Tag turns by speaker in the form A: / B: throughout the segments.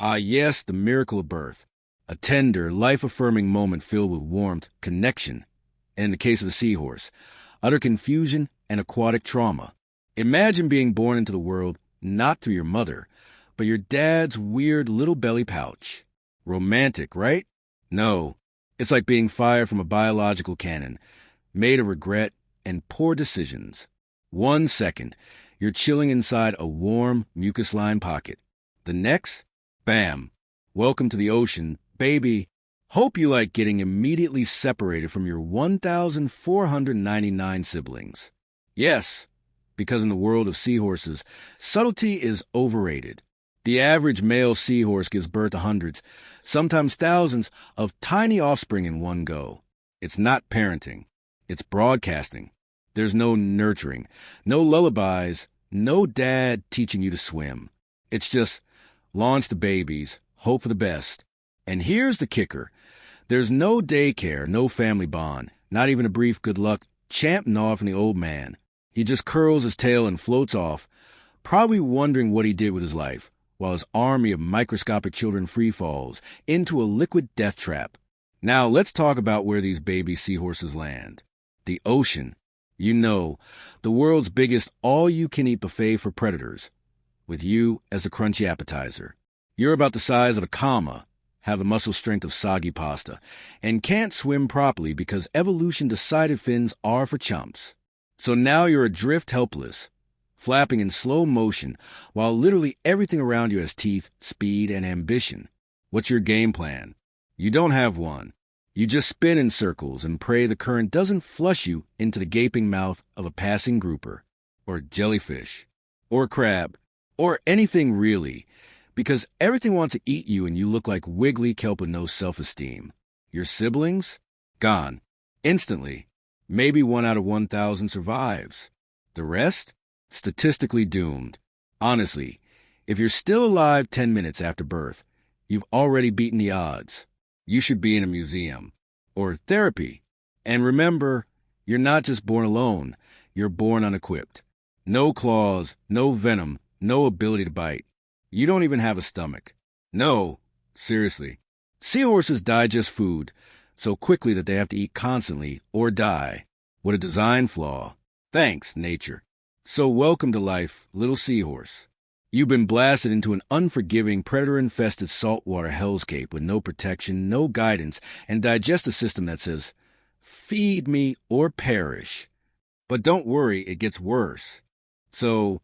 A: Ah, yes, the miracle of birth. A tender, life-affirming moment filled with warmth, connection, and in the case of the seahorse, utter confusion and aquatic trauma. Imagine being born into the world not through your mother, but your dad's weird little belly pouch. Romantic, right? No. It's like being fired from a biological cannon, made of regret and poor decisions. 1 second, you're chilling inside a warm, mucus-lined pocket. The next, bam, welcome to the ocean, baby. Hope you like getting immediately separated from your 1,499 siblings. Yes, because in the world of seahorses, subtlety is overrated. The average male seahorse gives birth to hundreds, sometimes thousands, of tiny offspring in one go. It's not parenting. It's broadcasting. There's no nurturing, no lullabies, no dad teaching you to swim. It's just launch the babies, hope for the best. And here's the kicker. There's no daycare, no family bond, not even a brief good luck champ gnaw from the old man. He just curls his tail and floats off, probably wondering what he did with his life, while his army of microscopic children free falls into a liquid death trap. Now let's talk about where these baby seahorses land. The ocean. You know, the world's biggest all-you-can-eat buffet for predators, with you as the crunchy appetizer. You're about the size of a comma, have the muscle strength of soggy pasta, and can't swim properly because evolution decided fins are for chumps. So now you're adrift helpless, flapping in slow motion, while literally everything around you has teeth, speed, and ambition. What's your game plan? You don't have one. You just spin in circles and pray the current doesn't flush you into the gaping mouth of a passing grouper, or jellyfish, or crab, or anything really, because everything wants to eat you and you look like wiggly kelp with no self-esteem. Your siblings? Gone. Instantly. Maybe 1 out of 1,000 survives. The rest? Statistically doomed. Honestly, if you're still alive 10 minutes after birth, you've already beaten the odds. You should be in a museum or therapy. And remember, you're not just born alone, you're born unequipped. No claws, no venom, no ability to bite. You don't even have a stomach. No, seriously. Seahorses digest food so quickly that they have to eat constantly or die. What a design flaw. Thanks, nature. So welcome to life, little seahorse. You've been blasted into an unforgiving, predator-infested saltwater hellscape with no protection, no guidance, and digestive system that says, feed me or perish. But don't worry, it gets worse. So,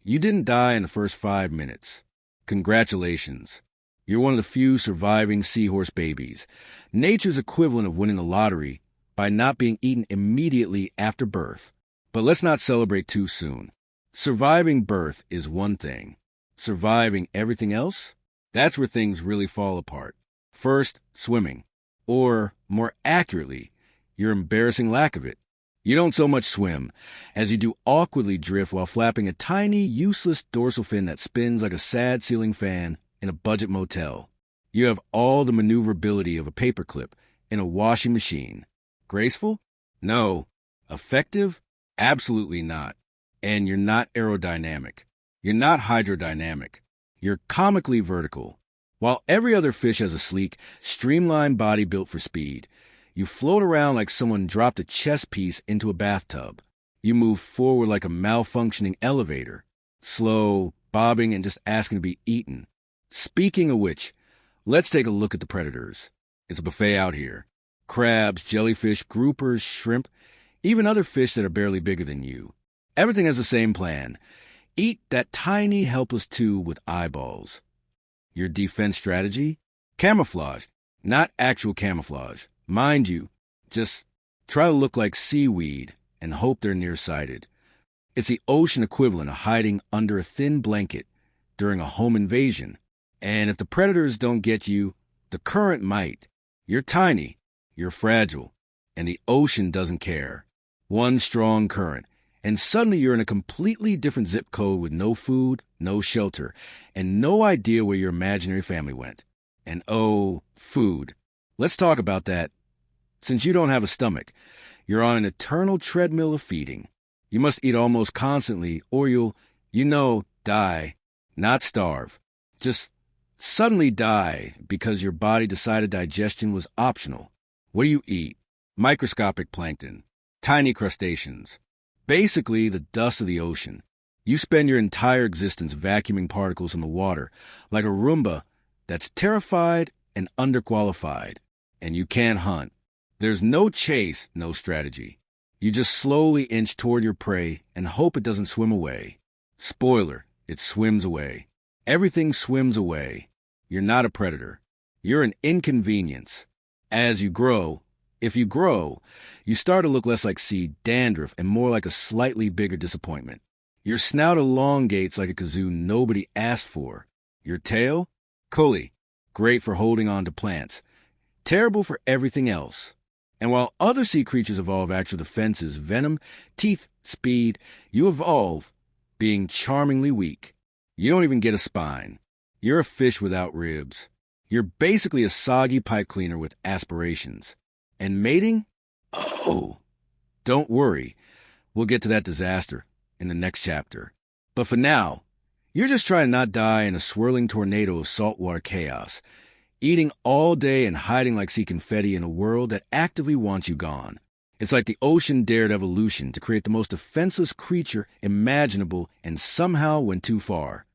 A: you didn't die in the first 5 minutes. Congratulations. You're one of the few surviving seahorse babies. Nature's equivalent of winning the lottery by not being eaten immediately after birth. But let's not celebrate too soon. Surviving birth is one thing. Surviving everything else? That's where things really fall apart. First, swimming. Or, more accurately, your embarrassing lack of it. You don't so much swim as you do awkwardly drift while flapping a tiny, useless dorsal fin that spins like a sad ceiling fan in a budget motel. You have all the maneuverability of a paperclip in a washing machine. Graceful? No. Effective? Absolutely not. And you're not aerodynamic. You're not hydrodynamic. You're comically vertical. While every other fish has a sleek, streamlined body built for speed, you float around like someone dropped a chess piece into a bathtub. You move forward like a malfunctioning elevator, slow, bobbing, and just asking to be eaten. Speaking of which, let's take a look at the predators. It's a buffet out here. Crabs, jellyfish, groupers, shrimp, even other fish that are barely bigger than you. Everything has the same plan. Eat that tiny, helpless tube with eyeballs. Your defense strategy? Camouflage. Not actual camouflage. Mind you, just try to look like seaweed and hope they're nearsighted. It's the ocean equivalent of hiding under a thin blanket during a home invasion. And if the predators don't get you, the current might. You're tiny, you're fragile, and the ocean doesn't care. One strong current, and suddenly you're in a completely different zip code with no food, no shelter, and no idea where your imaginary family went. And oh, food. Let's talk about that. Since you don't have a stomach, you're on an eternal treadmill of feeding. You must eat almost constantly, or you'll, die, not starve. Just Suddenly die because your body decided digestion was optional. What do you eat? Microscopic plankton, tiny crustaceans, basically the dust of the ocean. You spend your entire existence vacuuming particles in the water, like a Roomba that's terrified and underqualified. And you can't hunt. There's no chase, no strategy. You just slowly inch toward your prey and hope it doesn't swim away. Spoiler, it swims away. Everything swims away. You're not a predator. You're an inconvenience. As you grow, if you grow, you start to look less like seed dandruff and more like a slightly bigger disappointment. Your snout elongates like a kazoo nobody asked for. Your tail? Cully. Great for holding on to plants. Terrible for everything else. And while other sea creatures evolve actual defenses, venom, teeth, speed, you evolve being charmingly weak. You don't even get a spine. You're a fish without ribs. You're basically a soggy pipe cleaner with aspirations. And mating? Oh, don't worry. We'll get to that disaster in the next chapter. But for now, you're just trying to not die in a swirling tornado of saltwater chaos, eating all day and hiding like sea confetti in a world that actively wants you gone. It's like the ocean dared evolution to create the most defenseless creature imaginable and somehow went too far.